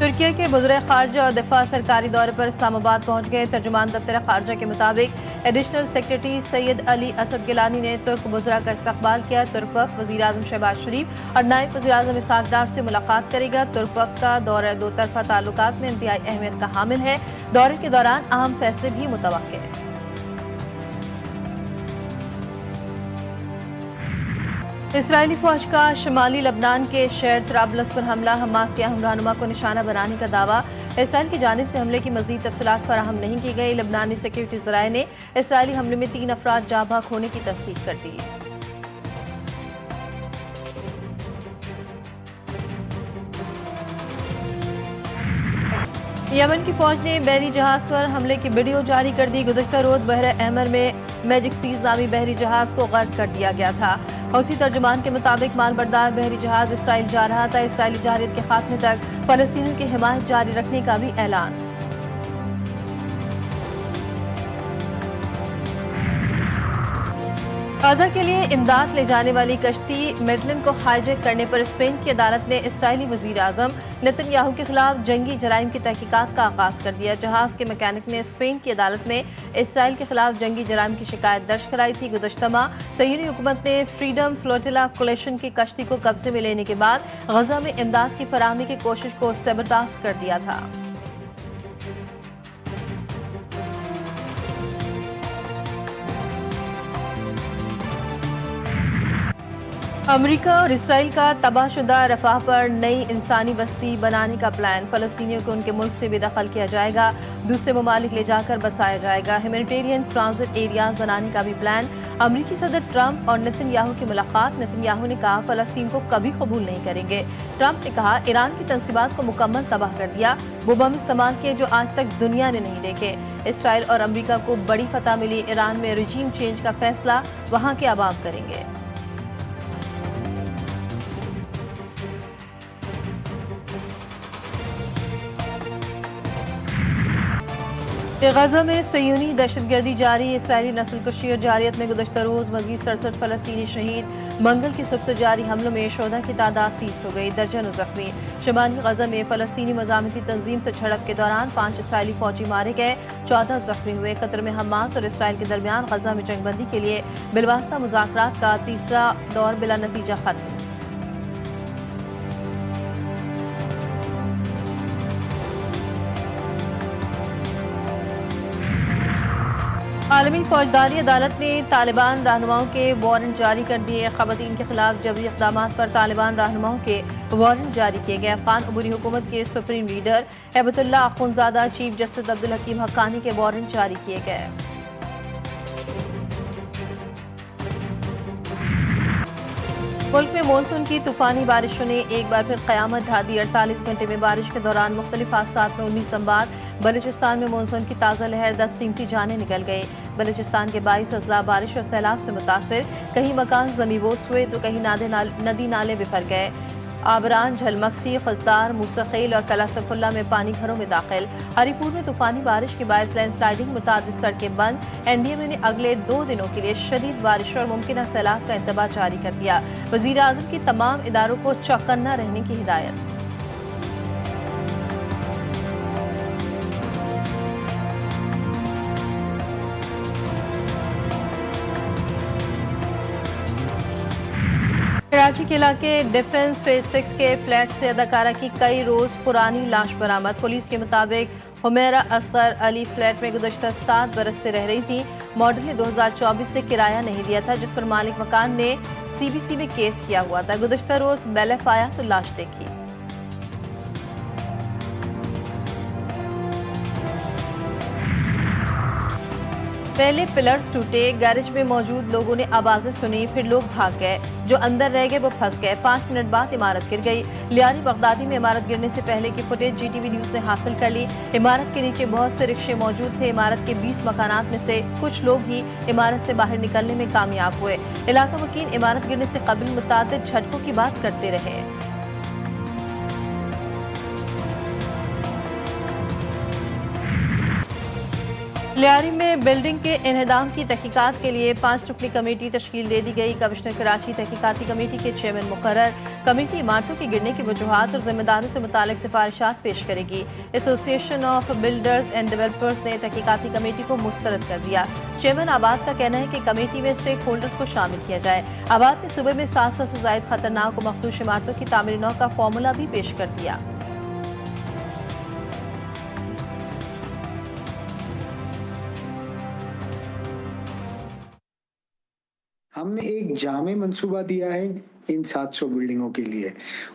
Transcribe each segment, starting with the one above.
तुर्की के वज़ीर ख़ारजा और दिफा सरकारी दौरे पर इस्लामाबाद पहुंच गए। तर्जुमान दफ्तर ख़ारजा के मुताबिक एडिशनल सेक्रेटरी सैयद अली असद गिलानी ने तुर्क वज़रा का इस्तकबाल किया। तुर्क वफ़द वज़ीर आज़म शहबाज शरीफ और नायब वज़ीर आज़म इसहाक डार से मुलाकात करेगा। तुर्क वफ़द का दौरा दो तरफ़ा ताल्लुकात में इंतहाई अहमियत का हामिल है। दौरे के दौरान अहम फैसले भी मुतवक्किल हैं। इसराइली फौज का शुमाली लबनान के शहर तराबलस पर हमला। हमास के अहम रहनुमा को निशाना बनाने का दावा। इसराइल की जानिब से हमले की मज़ीद तफसीलात फराहम नहीं की गई। लबनानी सिक्योरिटी ज़राए ने इसराइली हमले में 3 अफराद जाँ बहक होने की तस्दीक कर दी। यमन की फौज ने बहरी जहाज पर हमले की वीडियो जारी कर दी। गुज़श्ता रोज बहर अहमर में मैजिक सीज नामी बहरी जहाज को गर्क कर दिया गया था। हौसी तर्जुमान के मुताबिक मालबरदार बहरी जहाज इसराइल जा रहा था। इसराइली जारियत के खात्मे तक फलस्तीनियों की हिमायत जारी रखने का भी ऐलान। गाजा के लिए इमदाद ले जाने वाली कश्ती मेडलिन को हाईजैक करने पर स्पेन की अदालत ने इसराइली वज़ीर आज़म नेतन्याहू के खिलाफ जंगी जराइम की तहकीकात का आगाज कर दिया। जहाज के मैकेनिक ने स्पेन की अदालत में इसराइल के खिलाफ जंगी जराइम की शिकायत दर्ज कराई थी। गुज़श्ता माह सयूनी हुकूमत ने फ्रीडम फ्लोटिला कोलेशन की कश्ती को कब्जे में लेने के बाद गजा में इमदाद की फराहमी की कोशिश को ज़बरदस्त कर दिया था। अमेरिका और इसराइल का तबाहशुदा रफाह पर नई इंसानी बस्ती बनाने का प्लान। फलस्तीनियों को उनके मुल्क से बेदखल किया जाएगा, दूसरे ममालिक ले जाकर बसाया जाएगा। ह्यूमैनिटेरियन ट्रांजिट एरियाज बनाने का भी प्लान। अमेरिकी सदर ट्रंप और नेतन्याहू की मुलाकात। नेतन्याहू ने कहा फलस्तीन को कभी कबूल नहीं करेंगे। ट्रंप ने कहा ईरान की तंसीबात को मुकम्मल तबाह कर दिया, वो बम इस्तेमाल किए जो आज तक दुनिया ने नहीं देखे। इसराइल और अमेरिका को बड़ी फतह मिली। ईरान में रिजीम चेंज का फैसला वहाँ के अवाम करेंगे। गजा में सयूनी दहशतगर्दी जारी। इसराइली नस्लकुशी और जारियत में गुज़श्ता रोज़ मज़ीद 67 फलस्तीनी शहीद। मंगल की सुबह से जारी हमलों में शोधा की तादाद 30 हो गई, दर्जनों जख्मी। शुमाली गजा में फलस्तीनी मज़ामती तंजीम से झड़प के दौरान 5 इसराइली फौजी मारे गए, 14 जख्मी हुए। कतर में हमास और इसराइल के दरमियान गजा में जंगबंदी के लिए बिलवास्ता मुज़ाकरात का तीसरा दौर बिला नतीजा खत्म। आलमी फौजदारी अदालत ने तालिबान रहनुमाओं के वारंट जारी कर दिए। ख़वातीन के खिलाफ जबरी इक़दामात पर तालिबान रहनुमाओं के वारंट जारी किए गए। अफ़गान अबूरी हुकूमत के supreme leader Hibatullah Akhundzada, chief justice Abdul Hakim Haqqani के वारंट जारी किए गए। मुल्क में मानसून की तूफानी बारिशों ने एक बार फिर क़यामत ढा दी। 48 घंटे में बारिश के दौरान मुख्तलिफ हादसात में 19 अमवात। बलूचिस्तान में मानसून की ताज़ा लहर 10 कीमती जानें निकल गई। बलूचिस्तान के 22 अजला बारिश और सैलाब से मुतासर। कहीं मकान ज़मींबोस हुए तो कहीं नदी नाले बिफर गए। आबरान, झलमक्सी, खजदार, मूसखेल और कला सफुल्ला में पानी घरों में दाखिल। हरीपुर में तूफानी बारिश के बायस लैंडस्लाइडिंग, मुतादिद सड़कें बंद। एनडीएमए ने अगले 2 दिनों के लिए शदीद बारिश और मुमकिन सैलाब का इंतबाह जारी कर दिया। वज़ीर आज़म की तमाम इदारों को चौकन्ना रहने की हिदायत। कराची के इलाके डिफेंस फेज 6 के फ्लैट से अदाकारा की कई रोज पुरानी लाश बरामद। पुलिस के मुताबिक हुमैरा असगर अली फ्लैट में गुज़श्ता 7 बरस से रह रही थी। मॉडल ने 2024 से किराया नहीं दिया था, जिस पर मालिक मकान ने सीबीसी में केस किया हुआ था। गुज़श्ता रोज बैलेफ आया तो लाश देखी। पहले पिलर्स टूटे, गैरेज में मौजूद लोगों ने आवाजें सुनी, फिर लोग भाग गए। जो अंदर रह गए वो फंस गए। 5 मिनट बाद इमारत गिर गई। लियारी बगदादी में इमारत गिरने से पहले की फुटेज जीटीवी न्यूज ने हासिल कर ली। इमारत के नीचे बहुत से रिक्शे मौजूद थे। इमारत के 20 मकानात में से कुछ लोग ही इमारत से बाहर निकलने में कामयाब हुए। इलाका वकील इमारत गिरने से कबल मुतादिद झटकों की बात करते रहे। लियारी में बिल्डिंग के इन्हदाम की तहकीकात के लिए 5 रुकनी कमेटी तश्कील दे दी गई। कमिश्नर कराची तहकीकाती कमेटी के चेयरमैन मुकर्रर। कमेटी इमारतों के गिरने की वजूहात और जिम्मेदारों से मुतालिक सिफारिशात पेश करेगी। Association of builders and developers ने तहकीकाती कमेटी को मुस्तरद कर दिया। चेयरमैन आबाद का कहना है कि कमेटी में स्टेक होल्डर्स को शामिल किया जाए। आबाद ने सूबे में 700 से ज्यादा खतरनाक और मखदूश इमारतों की तामीर नौ का फॉर्मूला भी पेश कर दिया। हमने एक जामे मंसूबा दिया है इन 700 बिल्डिंगों के लिए,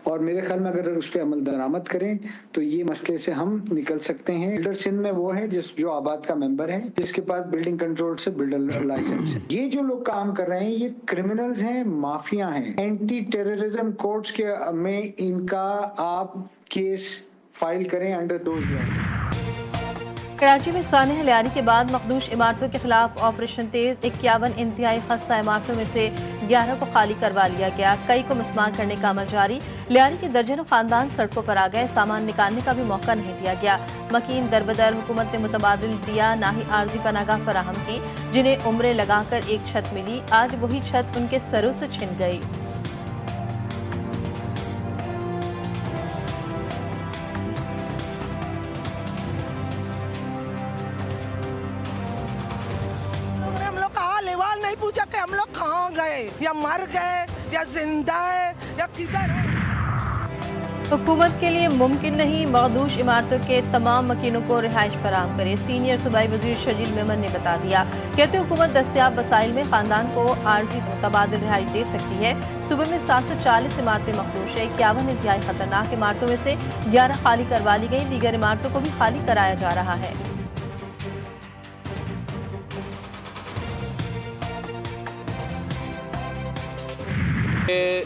और मेरे ख्याल में अगर उस पर अमल दरामद करें तो ये मसले से हम निकल सकते हैं। बिल्डर सिंध में वो है जो आबाद का मेंबर है, जिसके पास बिल्डिंग कंट्रोल से बिल्डर लाइसेंस है। ये जो लोग काम कर रहे हैं ये क्रिमिनल्स हैं, माफिया हैं। एंटी टेररिज्म कोर्ट्स के में इनका आप केस फाइल करें अंडर दोज लॉ। कराची में सानह लियारी के बाद मखदूश इमारतों के खिलाफ ऑपरेशन तेज। 51 इंतहाई खस्ता इमारतों में से 11 को खाली करवा लिया गया। कई को मिसमार करने का अमल जारी। लियारी के दर्जनों खानदान सड़कों पर आ गए। सामान निकालने का भी मौका नहीं दिया गया। मकीन दरबदर हुकूमत ने मुतबादिल दिया, ना ही आर्जी पनागाह फराहम की। जिन्हें उम्रें लगाकर एक छत मिली, आज वही छत उनके सरों से छिन गई। नहीं पूछा कि हम लोग कहाँ गए, या मर गए, या जिंदा है, या किधर है। हुकूमत के लिए मुमकिन नहीं, मखदूश इमारतों के तमाम मकीनों को रिहाइश फराहम करे। सीनियर सूबाई वजीर शजील मेमन ने बता दिया। कहते हुकूमत दस्तियाब वसाइल में खानदान को आर्जी मुतबादिल रिहाइश दे सकती है। सूबे में 740 इमारतें मखदूश है। 51 इंतहाई खतरनाक इमारतों में से 11 खाली करवा ली गई। दीगर इमारतों को भी खाली कराया जा रहा है।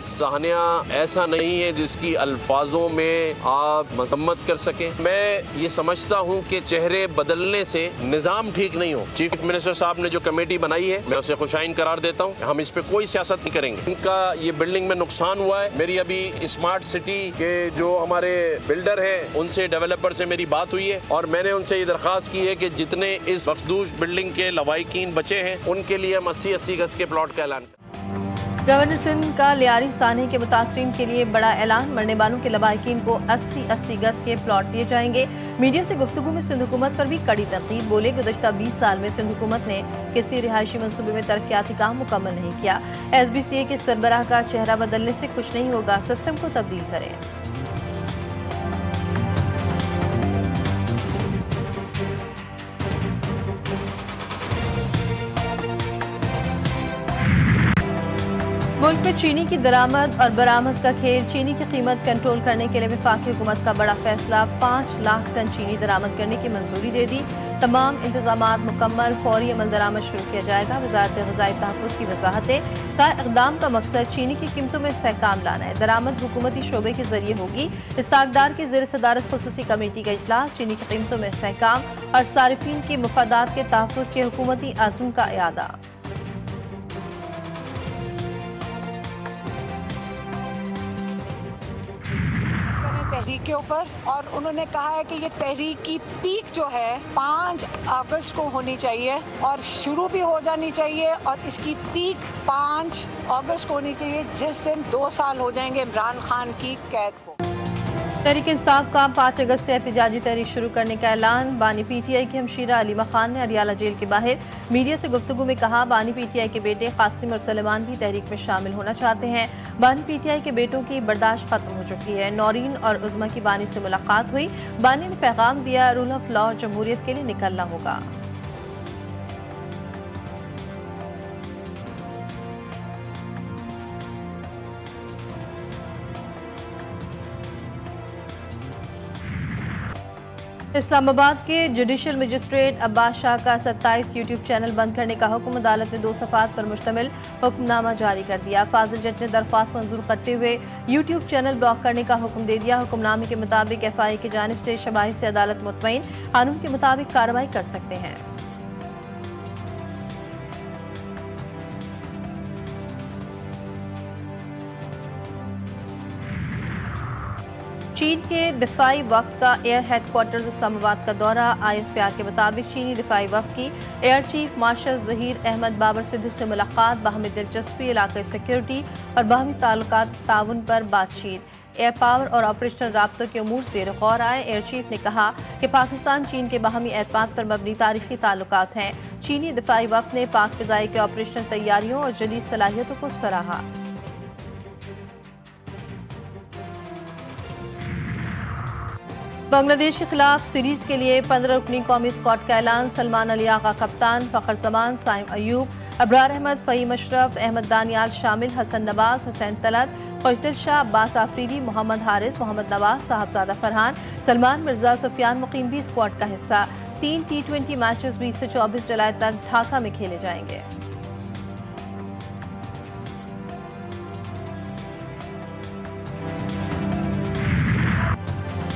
साहनिया ऐसा नहीं है जिसकी अल्फाजों में आप मजम्मत कर सके। मैं ये समझता हूँ कि चेहरे बदलने से निजाम ठीक नहीं हो। चीफ मिनिस्टर साहब ने जो कमेटी बनाई है मैं उसे खुशाइन करार देता हूँ। हम इस पे कोई सियासत नहीं करेंगे। इनका ये बिल्डिंग में नुकसान हुआ है। मेरी अभी स्मार्ट सिटी के जो हमारे बिल्डर हैं उनसे, डेवलपर से मेरी बात हुई है और मैंने उनसे ये दरखास्त की है कि जितने इस मखदूश बिल्डिंग के लवाहिकीन बचे हैं उनके लिए हम 80-80 गज के प्लॉट का ऐलान। गवर्नर सिंध का लियारी साने के मुतासरीन के लिए बड़ा ऐलान। मरने वालों के लवाहिकीन को 80-80 गज के प्लॉट दिए जाएंगे। मीडिया से गुफ्तगू में सिंध हुकूमत पर भी कड़ी तनकीद। बोले गुज़श्ता 20 साल में सिंध हुकूमत ने किसी रिहायशी मनसूबे में तरक्याती काम मुकम्मल नहीं किया। SBCA के सरबराह का चेहरा बदलने से कुछ नहीं होगा, सिस्टम को तब्दील करें। मुल्क में चीनी की दरामद और बरामद का खेल। चीनी की कीमत कंट्रोल करने के लिए वफाकी हुकूमत का बड़ा फैसला। 5 लाख टन चीनी दरामद करने की मंजूरी दे दी। तमाम इंतजामात मुकम्मल, फौरी अमल दरामद शुरू किया जाएगा। वजारत ग़िज़ाई तहफ़्फ़ुज़ की वजाहतें का इक़दाम का मकसद चीनी की कीमतों में इस्तेहकाम लाना है। दरामद हुकूमती शोबे के जरिए होगी। इस्ताकदार के ज़ेर सदारत खुसूसी कमेटी का इजलास। चीनी की कीमतों में इस्तेहकाम और सारिफीन की मफादात के तहफ़्फ़ुज़ के हुकूमती अज़्म का इयादा। तहरीक के ऊपर, और उन्होंने कहा है कि ये तहरीक की पीक जो है 5 अगस्त को होनी चाहिए और शुरू भी हो जानी चाहिए, और इसकी पीक 5 अगस्त को होनी चाहिए जिस दिन 2 साल हो जाएंगे इमरान खान की कैद को। तहरीक इंसाफ का 5 अगस्त से एहतजाजी तहरीक शुरू करने का ऐलान। बानी PTI की हमशीरा अलीमा खान ने अरियाला जेल के बाहर मीडिया से गुफ्तगू में कहा, बानी PTI के बेटे कासिम और सलेमान भी तहरीक में शामिल होना चाहते हैं। बानी PTI के बेटों की बर्दाश्त खत्म हो चुकी है। नौरीन और उज़मा की बानी से मुलाकात हुई। बानी ने पैगाम दिया, रूल ऑफ लॉ और जमहूरियत के लिए निकलना होगा। इस्लामाबाद के जुडिशल मजिस्ट्रेट अब्बास शाह का 27 यूट्यूब चैनल बंद करने का हुक्म। अदालत ने 2 सफ़ात पर मुश्तमिल हुक्मनामा जारी कर दिया। फाजिल जज ने दरख्वास्त मंजूर करते हुए यूट्यूब चैनल ब्लॉक करने का हुक्म दे दिया। हुक्मनामे के मुताबिक FI की जानिब से शबाहिद से अदालत मुतमईन कानून के मुताबिक कार्रवाई कर सकते हैं। चीन के दिफाई वफ्द का एयर हेडक्वार्टर इस्लामाबाद का दौरा। ISPR के मुताबिक चीनी दिफाई वफ्द की air chief marshal Zaheer Ahmed Babar Sidhu से मुलाकात, बाहमी दिलचस्पी, इलाकाई सिक्योरिटी और बाहमी ताल्लुकात ताउन पर बातचीत। एयर पावर और ऑपरेशनल राब्तों के उमूर से गौर आए। एयर चीफ ने कहा कि पाकिस्तान चीन के बाहमी एतमाद पर मबनी तारीखी ताल्लुकात हैं। चीनी दिफाई वफ्द ने पाक फिजाई के ऑपरेशनल तैयारियों और जदीद सलाहियतों को सराहा। बांग्लादेश के खिलाफ सीरीज के लिए 15 रुकनी कौमी स्क्वाड का ऐलान। सलमान अली आगा कप्तान, फखर जमान, साइम अयूब, अबरार अहमद, फ़हीम अशरफ, अहमद दानियाल शामिल, हसन नवाज, हुसैन तलत, खुशदिल शाह, अब्बास आफरीदी, मोहम्मद हारिस, मोहम्मद नवाज, साहबजादा फरहान, सलमान मिर्जा, सुफियान मुकीम भी स्क्वाड का हिस्सा। 3 T20 मैचेस 20 से 24 जुलाई तक ढाका में खेले जाएंगे।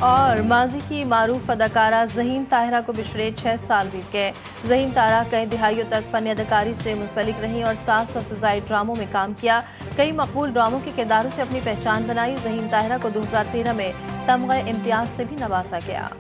और माजी की मारूफ अदाकारा ज़हीन ताहिरा को बिछड़े 6 साल बीत गए। ज़हीन ताहिरा कई दिहाइयों तक फन अदाकारी से मुंसलिक रहीं और 700 से ज़ायद ड्रामों में काम किया। कई मकबूल ड्रामों के किरदारों से अपनी पहचान बनाई। ज़हीन ताहिरा को 2013 में तमग़े इम्तियाज़ से भी नवाजा गया।